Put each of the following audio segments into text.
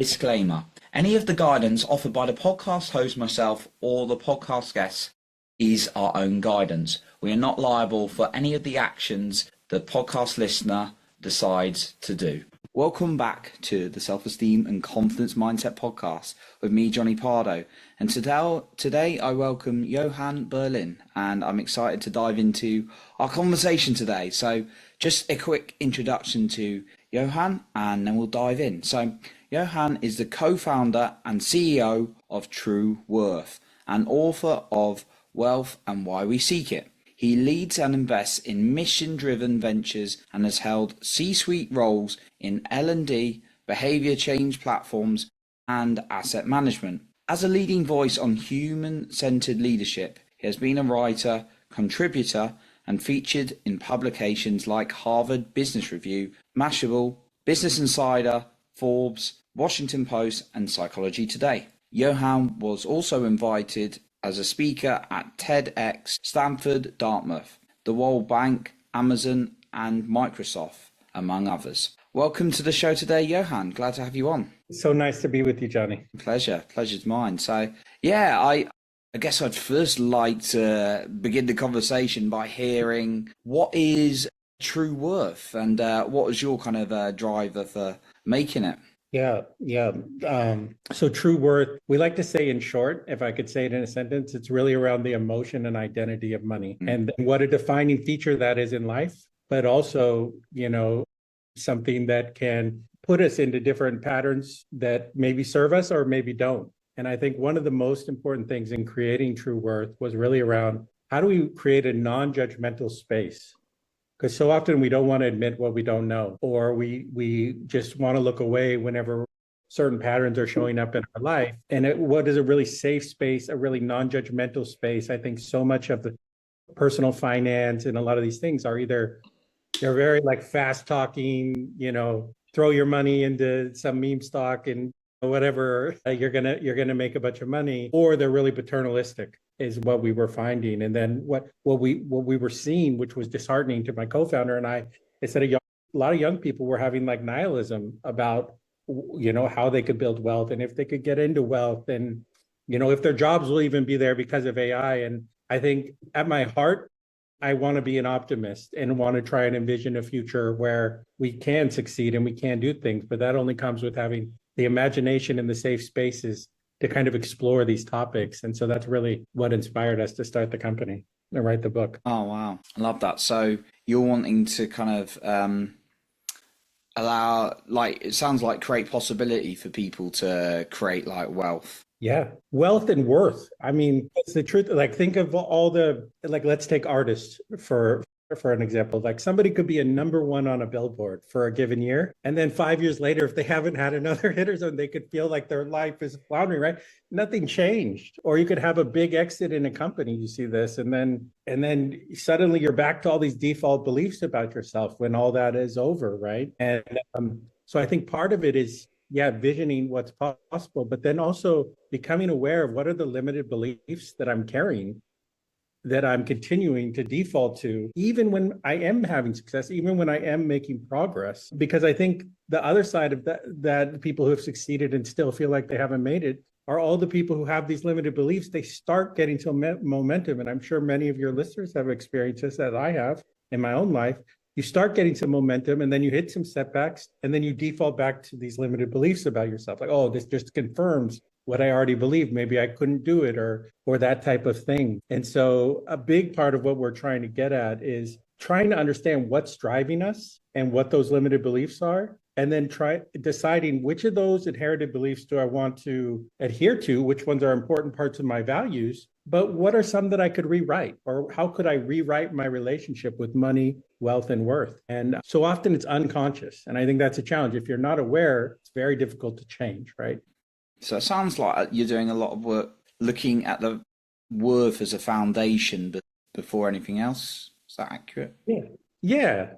Disclaimer. Any of the guidance offered by the podcast host, myself, or the podcast guests is our own guidance. We are not liable for any of the actions the podcast listener decides to do. Welcome back to the Self-Esteem and Confidence Mindset podcast with me, Johnny Pardo. And today I welcome Johann Berlin, and I'm excited to dive into our conversation today. So just a quick introduction to Johann, and then we'll dive in. So Johann is the co-founder and CEO of TruWorth, and author of Wealth and Why We Seek It. He leads and invests in mission-driven ventures and has held C-suite roles in L&D, behavior change platforms, and asset management. As a leading voice on human-centered leadership, he has been a writer, contributor, and featured in publications like Harvard Business Review, Mashable, Business Insider, Forbes, Washington Post, and Psychology Today. Johann was also invited as a speaker at TEDx, Stanford, Dartmouth, the World Bank, Amazon, and Microsoft, among others. Welcome to the show today, Johann. Glad to have you on. So nice to be with you, Johnny. Pleasure's mine. So, yeah, I guess I'd first like to begin the conversation by hearing what is TruWorth and what was your kind of driver for making it? Yeah. So TruWorth, we like to say in short, if I could say it in a sentence, it's really around the emotion and identity of money and what a defining feature that is in life, but also, something that can put us into different patterns that maybe serve us or maybe don't. And I think one of the most important things in creating TruWorth was really around how do we create a non-judgmental space? Because so often we don't want to admit what we don't know, or we just want to look away whenever certain patterns are showing up in our life. And what is a really safe space, a really non-judgmental space? I think so much of the personal finance and a lot of these things are either they're very like fast talking, throw your money into some meme stock and whatever, you're gonna make a bunch of money, or they're really paternalistic is what we were finding. And then what we were seeing, which was disheartening to my co-founder and I, is that a lot of young people were having like nihilism about, how they could build wealth and if they could get into wealth and, if their jobs will even be there because of AI. And I think at my heart, I want to be an optimist and want to try and envision a future where we can succeed and we can do things, but that only comes with having the imagination and the safe spaces to kind of explore these topics. And so that's really what inspired us to start the company and write the book. Oh, wow. I love that. So you're wanting to kind of allow, like, it sounds like create possibility for people to create like wealth. Yeah. Wealth and worth. I mean, it's the truth. Like, think of all let's take artists for an example. Like somebody could be a number one on a billboard for a given year. And then 5 years later, if they haven't had another hit or something, they could feel like their life is floundering, right? Nothing changed. Or you could have a big exit in a company. You see this. And then suddenly you're back to all these default beliefs about yourself when all that is over, right? And so I think part of it is, visioning what's possible, but then also becoming aware of what are the limited beliefs that I'm carrying, that I'm continuing to default to, even when I am having success, even when I am making progress. Because I think the other side of that people who have succeeded and still feel like they haven't made it are all the people who have these limited beliefs. They start getting some momentum. And I'm sure many of your listeners have experienced this, as I have in my own life. You start getting some momentum and then you hit some setbacks and then you default back to these limited beliefs about yourself. Like, oh, this just confirms what I already believed. Maybe I couldn't do it or that type of thing. And so a big part of what we're trying to get at is trying to understand what's driving us and what those limited beliefs are. And then deciding which of those inherited beliefs do I want to adhere to, which ones are important parts of my values, but what are some that I could rewrite, or how could I rewrite my relationship with money, wealth, and worth? And so often it's unconscious. And I think that's a challenge. If you're not aware, it's very difficult to change, right? So it sounds like you're doing a lot of work looking at the worth as a foundation before anything else. Is that accurate? Yeah.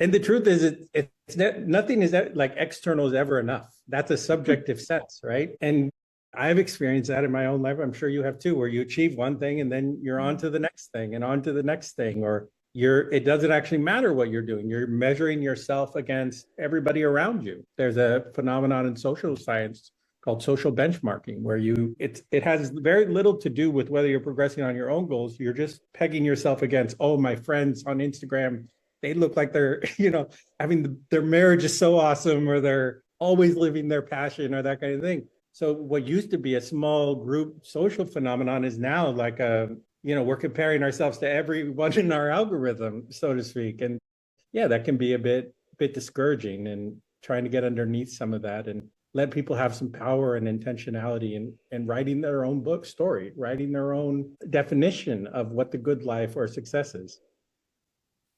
And the truth is, nothing is like external is ever enough. That's a subjective sense, right? And I've experienced that in my own life. I'm sure you have too, where you achieve one thing and then you're on to the next thing and on to the next thing, or it doesn't actually matter what you're doing. You're measuring yourself against everybody around you. There's a phenomenon in social science called social benchmarking, where it has very little to do with whether you're progressing on your own goals. You're just pegging yourself against, oh, my friends on Instagram, they look like they're, having their marriage is so awesome, or they're always living their passion, or that kind of thing. So what used to be a small group social phenomenon is now like we're comparing ourselves to everyone in our algorithm, so to speak. And yeah, that can be a bit discouraging, and trying to get underneath some of that and let people have some power and intentionality and writing their own book story, writing their own definition of what the good life or success is.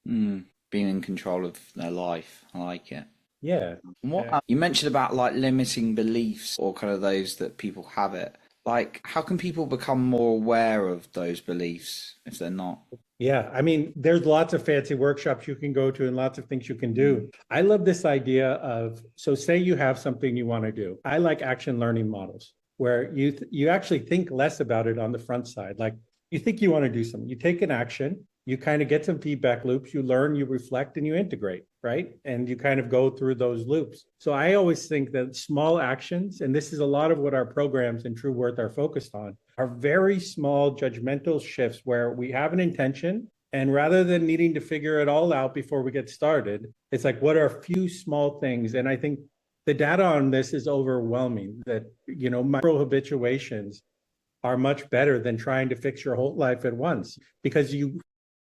Being in control of their life. I like it. Yeah. What you mentioned about like limiting beliefs, or kind of those that people have it. Like, how can people become more aware of those beliefs if they're not? Yeah, I mean, there's lots of fancy workshops you can go to and lots of things you can do. I love this idea of, so say you have something you want to do. I like action learning models where you actually think less about it on the front side. Like, you think you want to do something, you take an action, you kind of get some feedback loops, you learn, you reflect, and you integrate, right? And you kind of go through those loops. So I always think that small actions, and this is a lot of what our programs in TruWorth are focused on, are very small judgmental shifts where we have an intention. And rather than needing to figure it all out before we get started, it's like, what are a few small things? And I think the data on this is overwhelming, that, micro habituations are much better than trying to fix your whole life at once, because you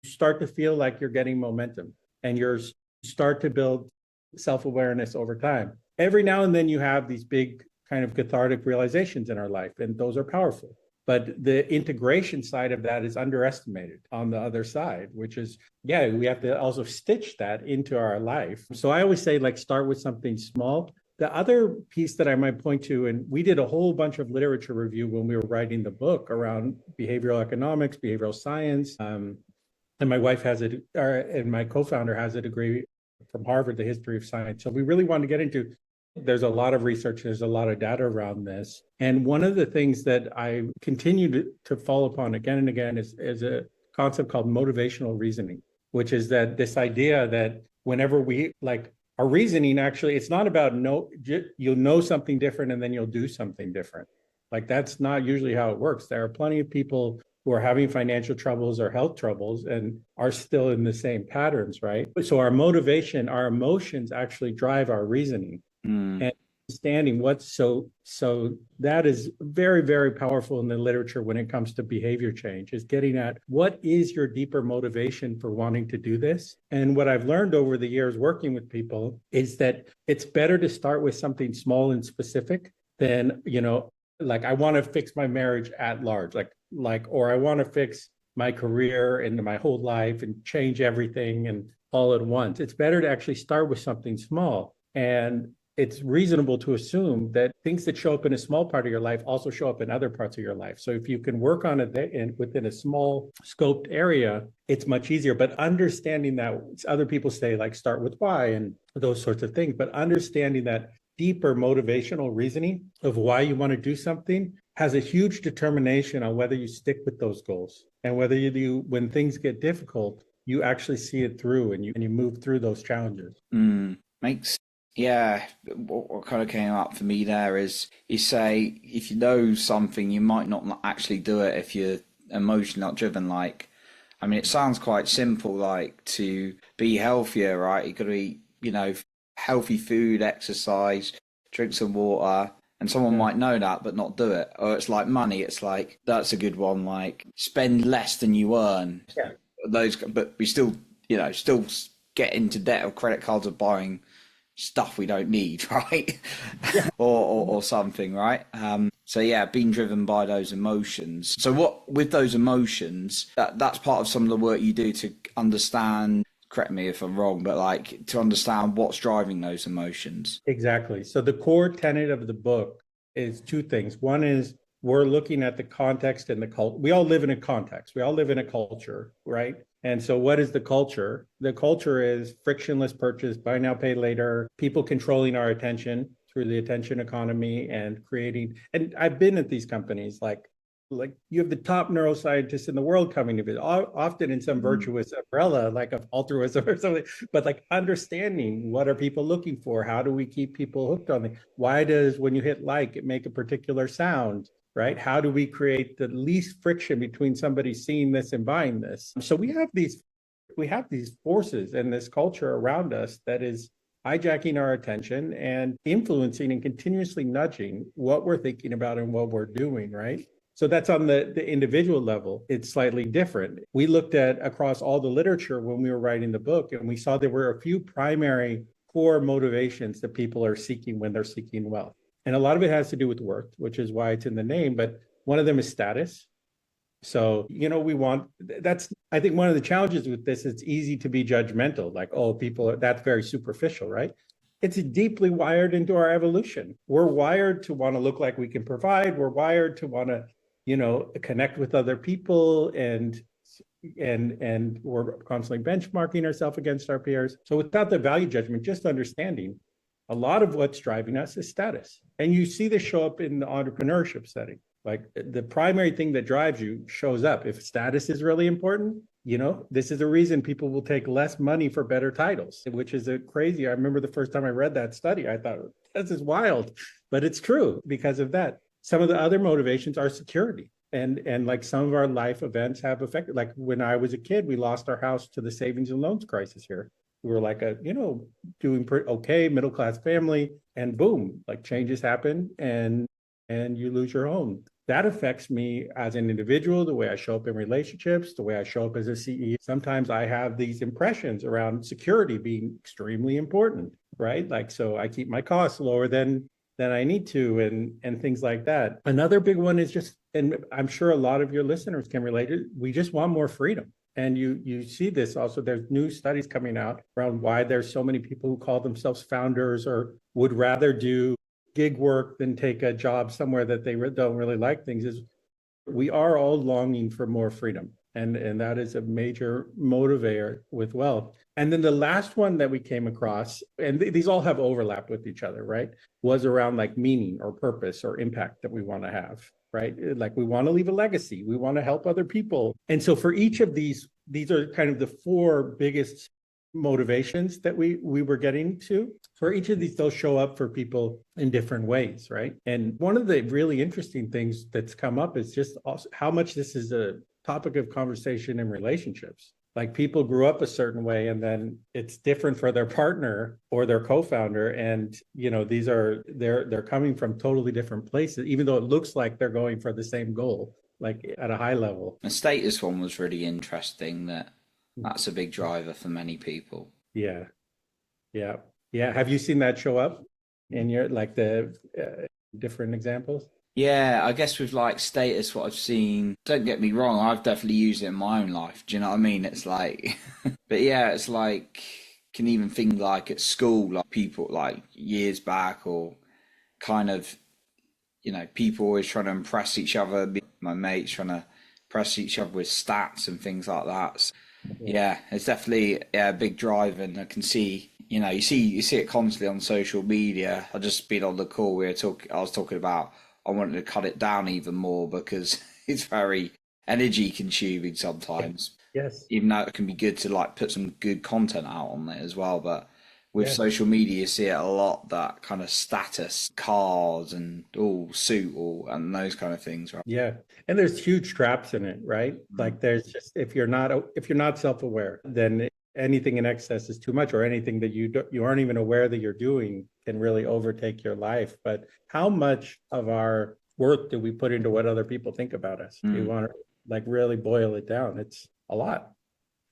start to feel like you're getting momentum and you start to build self-awareness over time. Every now and then you have these big kind of cathartic realizations in our life, and those are powerful. But the integration side of that is underestimated on the other side, which is, we have to also stitch that into our life. So I always say, like, start with something small. The other piece that I might point to, and we did a whole bunch of literature review when we were writing the book around behavioral economics, behavioral science. And my wife and my co-founder has a degree from Harvard, the history of science. So we really wanted to get into, there's a lot of research, there's a lot of data around this. And one of the things that I continue to fall upon again and again is a concept called motivational reasoning, which is that this idea that whenever we our reasoning, actually, it's not about you'll know something different and then you'll do something different. Like, that's not usually how it works. There are plenty of people who are having financial troubles or health troubles and are still in the same patterns, right? So our motivation, our emotions actually drive our reasoning. And understanding so that is very, very powerful in the literature when it comes to behavior change, is getting at what is your deeper motivation for wanting to do this. And what I've learned over the years working with people is that it's better to start with something small and specific than, like, I want to fix my marriage at large, or I want to fix my career and my whole life and change everything and all at once. It's better to actually start with something small. And it's reasonable to assume that things that show up in a small part of your life also show up in other parts of your life. So if you can work on it within a small scoped area, it's much easier. But understanding that, other people say, like, start with why and those sorts of things, but understanding that deeper motivational reasoning of why you want to do something has a huge determination on whether you stick with those goals, and whether you when things get difficult, you actually see it through and you move through those challenges. What kind of came up for me there is, you say, if you know something, you might not actually do it if you're emotionally not driven. Like, I mean, it sounds quite simple, like, to be healthier, right? You got to eat, healthy food, exercise, drink some water. And someone might know that, but not do it. Or it's like money. It's like, that's a good one. Like, spend less than you earn. Yeah. But we still get into debt or credit cards of buying stuff we don't need, right? Yeah. or something, right? Being driven by those emotions. So what, with those emotions, that's part of some of the work you do to understand, correct me if I'm wrong, but like, to understand what's driving those emotions. Exactly. So the core tenet of the book is two things. One is, we're looking at the context and the culture. We all live in a context. We all live in a culture, right? And so what is the culture? The culture is frictionless purchase, buy now, pay later, people controlling our attention through the attention economy and creating. And I've been at these companies, like, like you have the top neuroscientists in the world coming to visit, often in some virtuous umbrella, like of altruism or something, but like understanding what are people looking for? How do we keep people hooked on it? Why does, when you hit like, it make a particular sound, right? How do we create the least friction between somebody seeing this and buying this? So we have these forces and this culture around us that is hijacking our attention and influencing and continuously nudging what we're thinking about and what we're doing, right? So that's on the individual level. It's slightly different. We looked at across all the literature when we were writing the book, and we saw there were a few primary core motivations that people are seeking when they're seeking wealth. And a lot of it has to do with worth, which is why it's in the name. But one of them is status. So, that's, I think one of the challenges with this, it's easy to be judgmental, like, oh, that's very superficial, right? It's deeply wired into our evolution. We're wired to want to look like we can provide. We're wired to want to, connect with other people, and we're constantly benchmarking ourselves against our peers. So without the value judgment, just understanding a lot of what's driving us is status. And you see this show up in the entrepreneurship setting. Like the primary thing that drives you shows up. If status is really important, this is a reason people will take less money for better titles, which is crazy. I remember the first time I read that study, I thought, this is wild, but it's true because of that. Some of the other motivations are security. And like some of our life events have affected, like when I was a kid, we lost our house to the savings and loans crisis here. We were like doing pretty okay, middle-class family, and boom, like changes happen and you lose your home. That affects me as an individual, the way I show up in relationships, the way I show up as a CEO. Sometimes I have these impressions around security being extremely important, right? Like, so I keep my costs lower than I need to, and things like that. Another big one is just, and I'm sure a lot of your listeners can relate it, we just want more freedom. And you see this also, there's new studies coming out around why there's so many people who call themselves founders or would rather do gig work than take a job somewhere that they don't really like things. Is we are all longing for more freedom. And that is a major motivator with wealth. And then the last one that we came across, and these all have overlap with each other, right? Was around like meaning or purpose or impact that we want to have, right? Like we want to leave a legacy. We want to help other people. And so for each of these are kind of the four biggest motivations that we were getting to. For each of these, they'll show up for people in different ways, right? And one of the really interesting things that's come up is just also how much this is a topic of conversation in relationships. Like people grew up a certain way and then it's different for their partner or their co-founder. And, they're coming from totally different places, even though it looks like they're going for the same goal, like at a high level. The status one was really interesting. That's a big driver for many people. Yeah. Have you seen that show up in your, like the different examples? Yeah, I guess with like status, what I've seen, don't get me wrong, I've definitely used it in my own life. Do you know what I mean? It's like, but yeah, it's like, can even think like at school, like people like years back or kind of, people always trying to impress each other. My mates trying to impress each other with stats and things like that. So, yeah, it's definitely a big drive, and I can see, you see it constantly on social media. I just been on the call I was talking about. I wanted to cut it down even more because it's very energy consuming sometimes. Yes. Even though it can be good to like put some good content out on it as well, but with social media, you see it a lot, that kind of status, cars and suit and those kind of things, right? Yeah. And there's huge traps in it, right? Like there's just, if you're not self-aware, then anything in excess is too much, or anything that you aren't even aware that you're doing can really overtake your life. But how much of our work do we put into what other people think about us? We want to like really boil it down. It's a lot.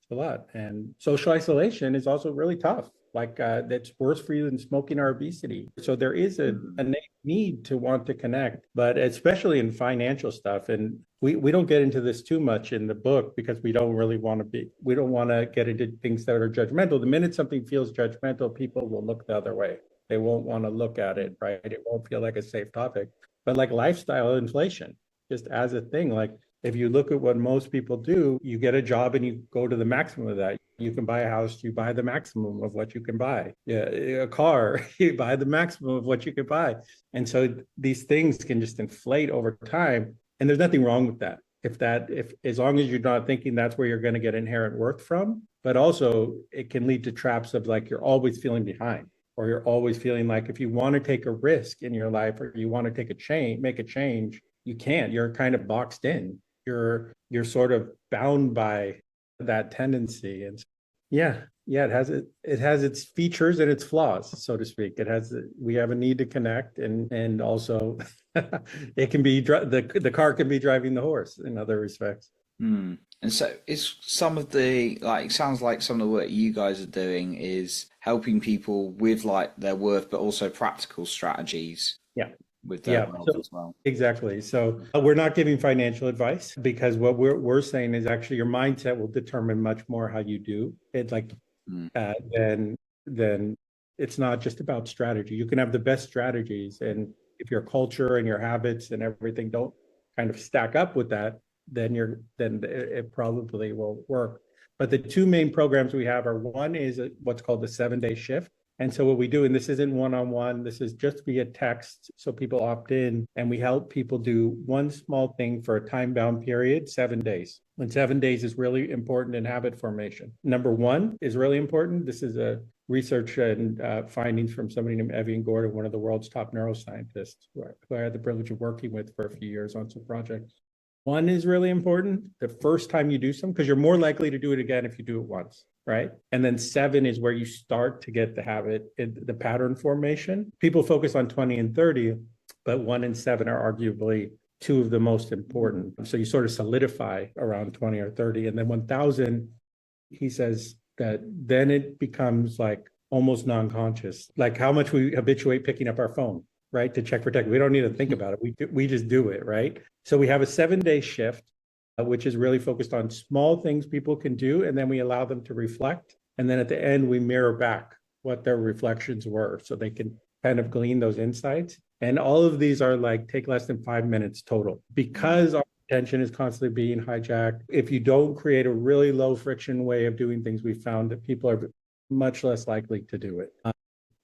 It's a lot. And social isolation is also really tough. Like that's worse for you than smoking or obesity. So there is a innate need to want to connect, but especially in financial stuff. And we don't get into this too much in the book because we don't want to get into things that are judgmental. The minute something feels judgmental, people will look the other way. They won't want to look at it, right? It won't feel like a safe topic. But like lifestyle inflation, just as a thing, like if you look at what most people do, you get a job and you go to the maximum of that. You can buy a house, you buy the maximum of what you can buy. Yeah, a car, you buy the maximum of what you can buy. And so these things can just inflate over time. And there's nothing wrong with that. If as long as you're not thinking that's where you're going to get inherent worth from, but also it can lead to traps of like you're always feeling behind, or you're always feeling like if you want to take a risk in your life or you want to make a change, you can't. You're kind of boxed in. You're sort of bound by that tendency. And yeah, yeah, it has its features and its flaws, so to speak. We have a need to connect, and also it can be the car can be driving the horse in other respects. Hmm. And so it's some of the like it sounds like some of the work you guys are doing is helping people with like their worth, but also practical strategies Yeah. with their Yeah, wealth so as well. exactly. So we're not giving financial advice because what we're saying is actually your mindset will determine much more how you do it. Like Mm. then it's not just about strategy. You can have the best strategies, and if your culture and your habits and everything don't kind of stack up with that, then it probably will work. But the two main programs we have are, one is what's called the 7-day shift. And so what we do, and this isn't one-on-one, this is just via text. So people opt in and we help people do one small thing for a time-bound period, 7 days. And 7 days is really important in habit formation. Number one is really important. This is a research and findings from somebody named Evian Gordon, one of the world's top neuroscientists, who I had the privilege of working with for a few years on some projects. One is really important. The first time you do something, because you're more likely to do it again if you do it once, right? And then 7 is where you start to get the habit, the pattern formation. People focus on 20 and 30, but 1 and 7 are arguably two of the most important. So you sort of solidify around 20 or 30. And then 1,000, he says that then it becomes like almost non-conscious, like how much we habituate picking up our phone, right, to check for tech. We don't need to think about it. We just do it, right? So we have a 7-day shift, which is really focused on small things people can do, and then we allow them to reflect. And then at the end, we mirror back what their reflections were so they can kind of glean those insights. And all of these are like take less than 5 minutes total because our attention is constantly being hijacked. If you don't create a really low friction way of doing things, we found that people are much less likely to do it.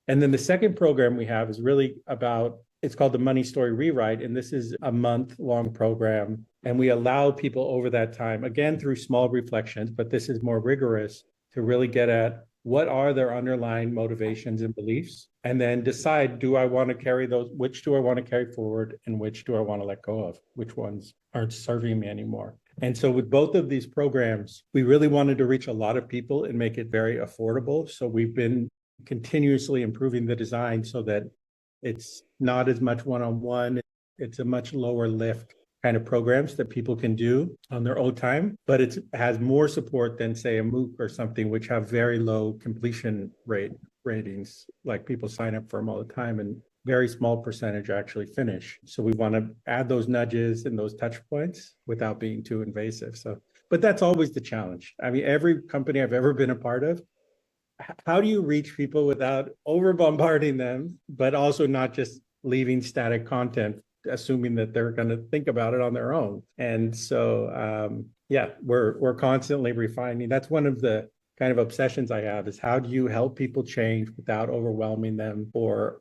And then the second program we have is really about, it's called the Money Story Rewrite. And this is a month-long program. And we allow people over that time, again, through small reflections, but this is more rigorous, to really get at what are their underlying motivations and beliefs, and then decide, do I want to carry those, which do I want to carry forward and which do I want to let go of, which ones aren't serving me anymore. And so with both of these programs, we really wanted to reach a lot of people and make it very affordable. So we've been continuously improving the design so that it's not as much one-on-one. It's a much lower lift kind of programs that people can do on their own time, but it has more support than say a MOOC or something, which have very low completion ratings. Like people sign up for them all the time and very small percentage actually finish. So we want to add those nudges and those touch points without being too invasive. So, but that's always the challenge. I mean, every company I've ever been a part of, how do you reach people without over bombarding them, but also not just leaving static content, assuming that they're going to think about it on their own? And so, yeah, we're constantly refining. That's one of the kind of obsessions I have, is how do you help people change without overwhelming them or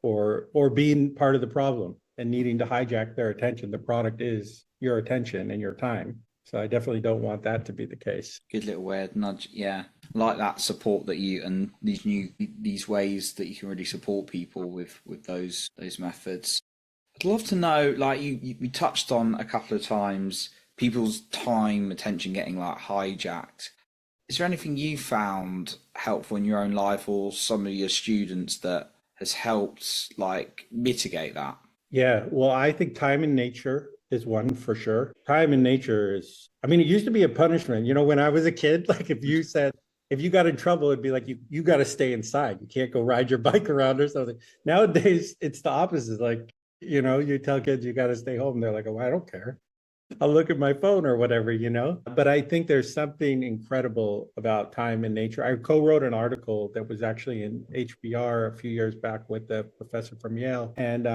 being part of the problem and needing to hijack their attention. The product is your attention and your time. So I definitely don't want that to be the case. Good little weird nudge, yeah. Like that support that you and these ways that you can really support people with those methods. I'd love to know, like you touched on a couple of times, people's time, attention getting like hijacked. Is there anything you found helpful in your own life or some of your students that has helped like mitigate that? Yeah, well, I think time in nature is one for sure. Time in nature is, I mean, it used to be a punishment. You know, when I was a kid, like if you got in trouble, it'd be like you got to stay inside. You can't go ride your bike around or something. Nowadays, it's the opposite. Like, you know, you tell kids you got to stay home. They're like, oh, I don't care. I'll look at my phone or whatever, you know. But I think there's something incredible about time in nature. I co-wrote an article that was actually in HBR a few years back with the professor from Yale, and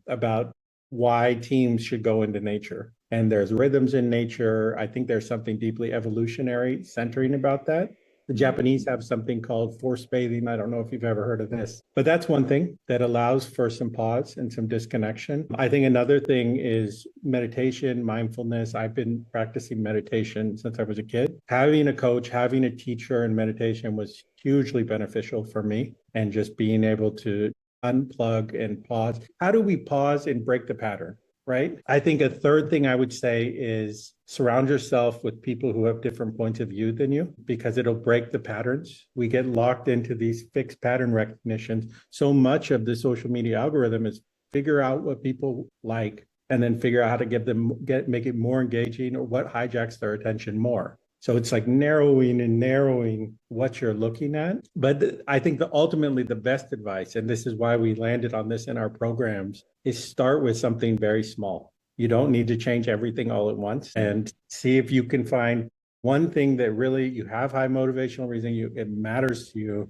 about why teams should go into nature. And there's rhythms in nature. I think there's something deeply evolutionary centering about that. The Japanese have something called force bathing. I don't know if you've ever heard of this, but that's one thing that allows for some pause and some disconnection. I think another thing is meditation, mindfulness. I've been practicing meditation since I was a kid. Having a coach, having a teacher in meditation was hugely beneficial for me, and just being able to unplug and pause. How do we pause and break the pattern? Right. I think a third thing I would say is surround yourself with people who have different points of view than you, because it'll break the patterns. We get locked into these fixed pattern recognitions. So much of the social media algorithm is figure out what people like and then figure out how to make it more engaging, or what hijacks their attention more. So it's like narrowing and narrowing what you're looking at. But I think that ultimately the best advice, and this is why we landed on this in our programs, is start with something very small. You don't need to change everything all at once, and see if you can find one thing that really you have high motivational reason, it matters to you,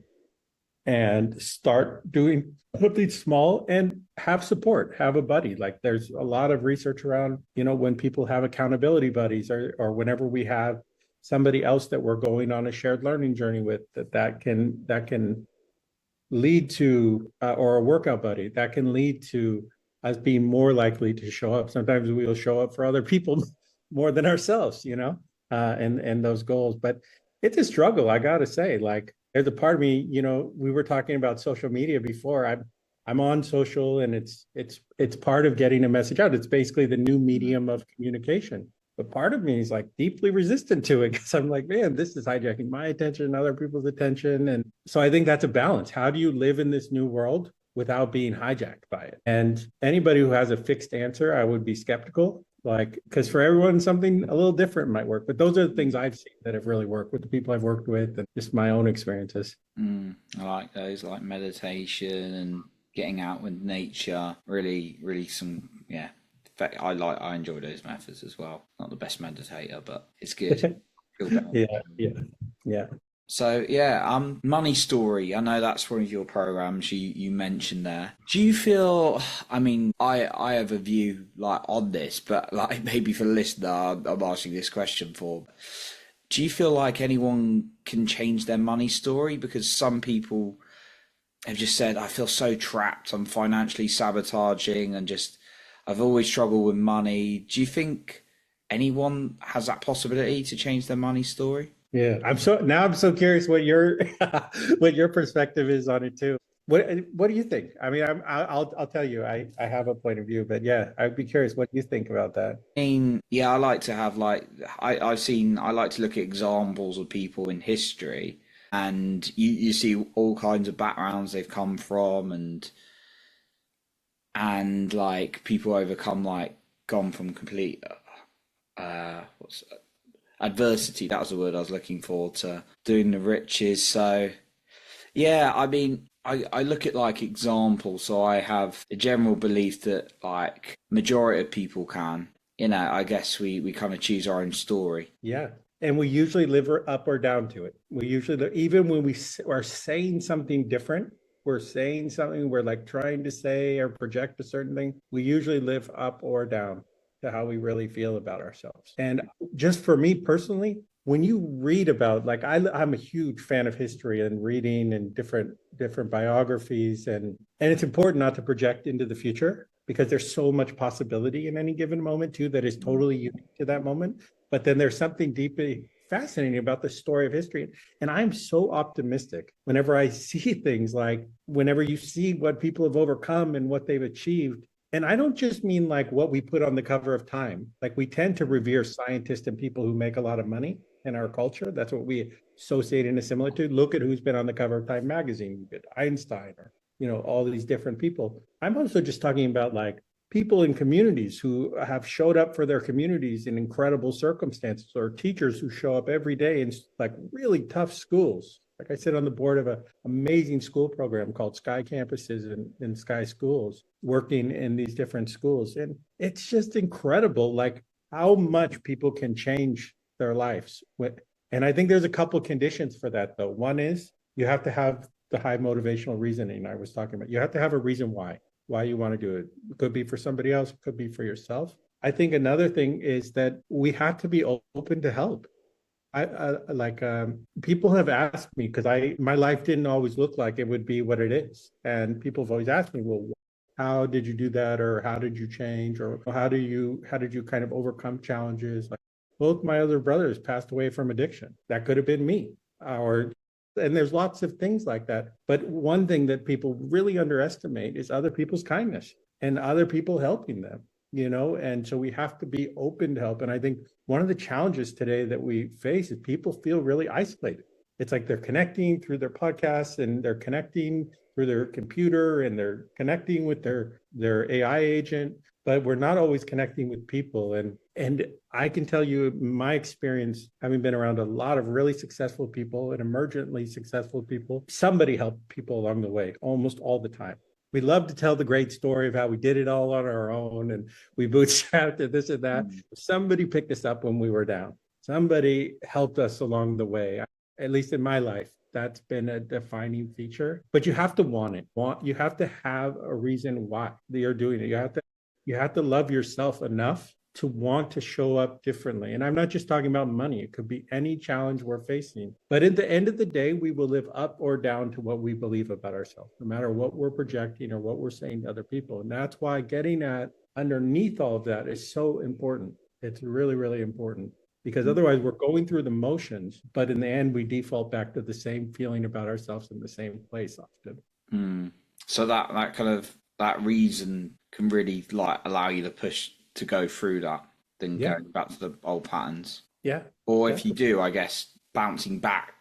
and start doing something small and have support, have a buddy. Like there's a lot of research around, when people have accountability buddies, or whenever we have somebody else that we're going on a shared learning journey with, that can lead to, or a workout buddy that can lead to us being more likely to show up. Sometimes we will show up for other people more than ourselves, and those goals. But it's a struggle, I gotta say. Like there's a part of me, we were talking about social media before. I'm on social, and it's part of getting a message out. It's basically the new medium of communication. But part of me is like deeply resistant to it, because I'm like, man, this is hijacking my attention, other people's attention. And so I think that's a balance. How do you live in this new world without being hijacked by it? And anybody who has a fixed answer, I would be skeptical, because for everyone, something a little different might work. But those are the things I've seen that have really worked with the people I've worked with, and just my own experiences. I like those, like meditation and getting out with nature. Really, really yeah. In fact, I enjoy those methods as well. Not the best meditator, but it's good. Feel better. Yeah. So yeah, money story. I know that's one of your programs you mentioned there. Do you feel? I mean, I have a view like on this, but like maybe for the listener, I'm asking this question for. Do you feel like anyone can change their money story? Because some people have just said, I feel so trapped. I'm financially sabotaging, and just I've always struggled with money. Do you think anyone has that possibility to change their money story? Yeah, I'm so curious what your what your perspective is on it too. What do you think? I mean, I'll tell you, I have a point of view, but yeah, I'd be curious what you think about that. I mean, yeah, I like to have like I like to look at examples of people in history, and you see all kinds of backgrounds they've come from, and like people overcome, like gone from complete what's adversity, that was the word I was looking for, to doing the riches. So yeah, I mean, I look at like examples. So I have a general belief that like majority of people can, I guess we kind of choose our own story. Yeah. And we usually live up or down to it. We usually, even when we are saying something different, we're saying something, we're like trying to say or project a certain thing, we usually live up or down to how we really feel about ourselves. And just for me personally, when you read about, like, I'm a huge fan of history and reading and different biographies, and it's important not to project into the future, because there's so much possibility in any given moment too that is totally unique to that moment. But then there's something deeply fascinating about the story of history. And I'm so optimistic whenever I see things, like whenever you see what people have overcome and what they've achieved. And I don't just mean like what we put on the cover of Time. Like, we tend to revere scientists and people who make a lot of money in our culture. That's what we associate and assimilate to. Look at who's been on the cover of Time magazine, Einstein, or all these different people. I'm also just talking about like people in communities who have showed up for their communities in incredible circumstances, or teachers who show up every day in like really tough schools. Like, I sit on the board of an amazing school program called Sky Campuses and Sky Schools, working in these different schools. And it's just incredible, like how much people can change their lives. And I think there's a couple of conditions for that, though. One is you have to have the high motivational reasoning I was talking about. You have to have a reason why you want to do it. It could be for somebody else, it could be for yourself. I think another thing is that we have to be open to help. People have asked me because my life didn't always look like it would be what it is, and people have always asked me, well, how did you do that, or how did you change, or how did you kind of overcome challenges? Like both my other brothers passed away from addiction. That could have been me, or and there's lots of things like that. But one thing that people really underestimate is other people's kindness and other people helping them, and so we have to be open to help. And I think one of the challenges today that we face is people feel really isolated. It's like they're connecting through their podcasts and they're connecting through their computer and they're connecting with their AI agent, but we're not always connecting with people. And I can tell you my experience, having been around a lot of really successful people and emergently successful people, somebody helped people along the way almost all the time. We love to tell the great story of how we did it all on our own and we bootstrapped it, this and that. Somebody picked us up when we were down. Somebody helped us along the way. At least in my life, that's been a defining feature. But you have to want it. You have to have a reason why you're doing it. You have to love yourself enough to want to show up differently. And I'm not just talking about money. It could be any challenge we're facing. But at the end of the day, we will live up or down to what we believe about ourselves, no matter what we're projecting or what we're saying to other people. And that's why getting at underneath all of that is so important. It's really, really important. Because otherwise we're going through the motions, but in the end, we default back to the same feeling about ourselves in the same place often. So that kind of that reason can really like allow you to push to go through that than going back to the old patterns. Yeah. Or if you do, I guess bouncing back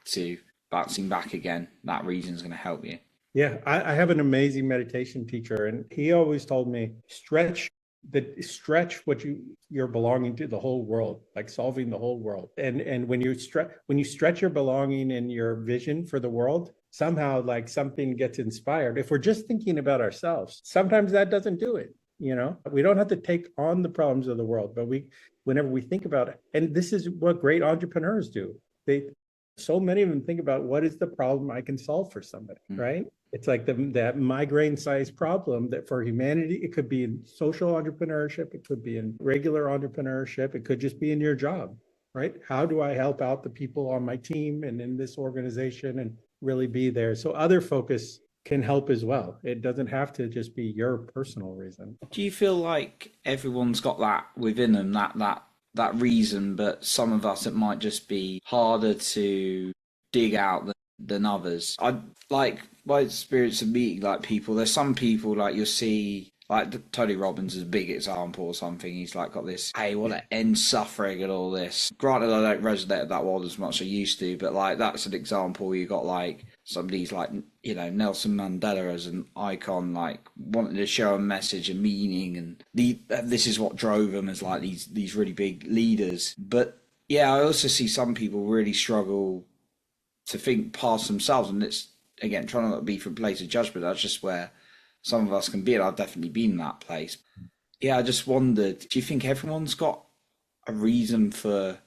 again, that reason is going to help you. Yeah. I have an amazing meditation teacher, and he always told me, stretch what you're belonging to the whole world, like solving the whole world. And when you stretch your belonging and your vision for the world, somehow like something gets inspired. If we're just thinking about ourselves, sometimes that doesn't do it. We don't have to take on the problems of the world, but whenever we think about it, and this is what great entrepreneurs do. So many of them think about what is the problem I can solve for somebody, right? It's like that migraine-sized problem that for humanity, it could be in social entrepreneurship, it could be in regular entrepreneurship, it could just be in your job, right? How do I help out the people on my team and in this organization and really be there? So other focus can help as well. It doesn't have to just be your personal reason. Do you feel like everyone's got that within them, that reason, but some of us, it might just be harder to dig out than others? I like my experience of meeting like people. There's some people like you'll see, like Tony Robbins is a big example or something. He's like got this, hey, want to end suffering and all this. Granted, I don't resonate with that world as much as I used to, but like that's an example. You got like somebody's like, Nelson Mandela as an icon, like wanting to show a message, a meaning, and this is what drove them as like these really big leaders. But yeah, I also see some people really struggle to think past themselves, and it's again trying not to be from a place of judgment. That's just where some of us can be, and I've definitely been in that place. Yeah, I just wondered, do you think everyone's got a reason for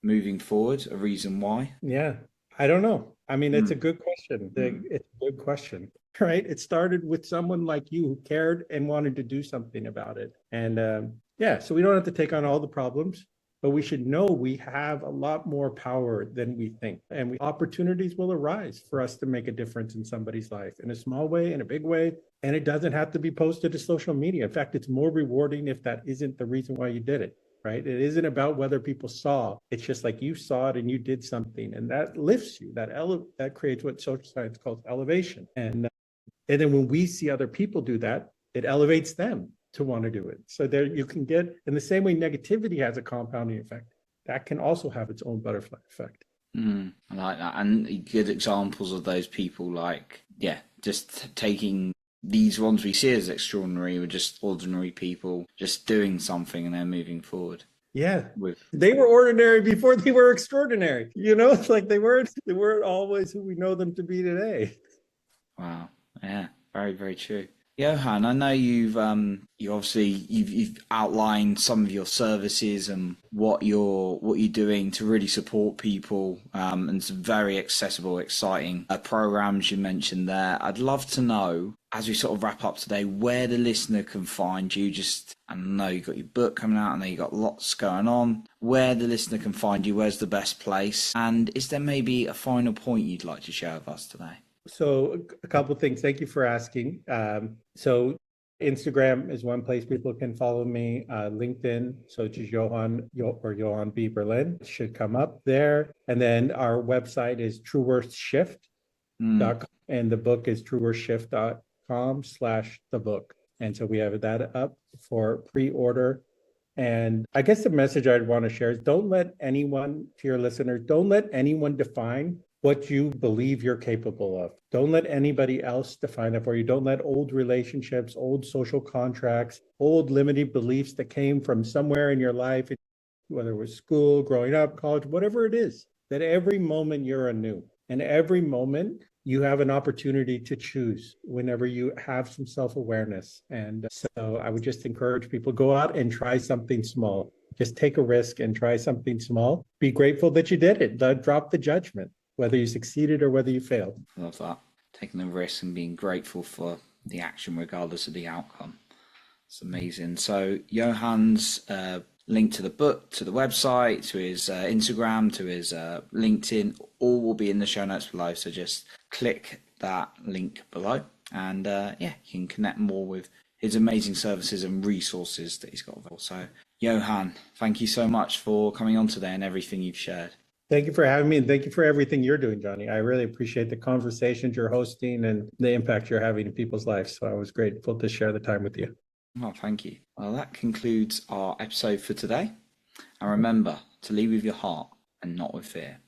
moving forward, a reason why? Yeah, I don't know. I mean, it's a good question. It's a good question, right? It started with someone like you who cared and wanted to do something about it. And so we don't have to take on all the problems, but we should know we have a lot more power than we think. And opportunities will arise for us to make a difference in somebody's life in a small way, in a big way. And it doesn't have to be posted to social media. In fact, it's more rewarding if that isn't the reason why you did it, right? It isn't about whether people saw. It's just like you saw it and you did something, and that lifts you. That creates what social science calls elevation. And then when we see other people do that, it elevates them to want to do it. So there you can get, in the same way negativity has a compounding effect, that can also have its own butterfly effect. I like that. And good examples of those people, like, just taking these ones we see as extraordinary were just ordinary people just doing something and then moving forward. Yeah, they were ordinary before they were extraordinary. It's like they weren't always who we know them to be today. Wow. Yeah, very, very true. Johann, I know you've outlined some of your services and what you're doing to really support people, and some very accessible, exciting programs you mentioned there. I'd love to know as we sort of wrap up today, where the listener can find you. Just, I know you've got your book coming out, I know you've got lots going on. Where the listener can find you, where's the best place? And is there maybe a final point you'd like to share with us today? So a couple of things. Thank you for asking. So Instagram is one place people can follow me. LinkedIn, so it's Johann B. Berlin. It should come up there. And then our website is trueworthshift.com. And the book is trueworthshift.com/the book. And so we have that up for pre-order. And I guess the message I'd want to share is don't let anyone, to your listeners, don't let anyone define what you believe you're capable of. Don't let anybody else define that for you. Don't let old relationships, old social contracts, old limited beliefs that came from somewhere in your life, whether it was school, growing up, college, whatever it is, that every moment you're anew. And every moment you have an opportunity to choose whenever you have some self-awareness. And so I would just encourage people, go out and try something small. Just take a risk and try something small. Be grateful that you did it. Drop the judgment, whether you succeeded or whether you failed. I love that. Taking the risk and being grateful for the action regardless of the outcome. It's amazing. So Johann's link to the book, to the website, to his Instagram, to his LinkedIn, all will be in the show notes below. So just click that link below and you can connect more with his amazing services and resources that he's got available. So Johann, thank you so much for coming on today and everything you've shared. Thank you for having me, and thank you for everything you're doing, Johnny. I really appreciate the conversations you're hosting and the impact you're having in people's lives. So I was grateful to share the time with you. Well, thank you. Well, that concludes our episode for today. And remember to lead with your heart and not with fear.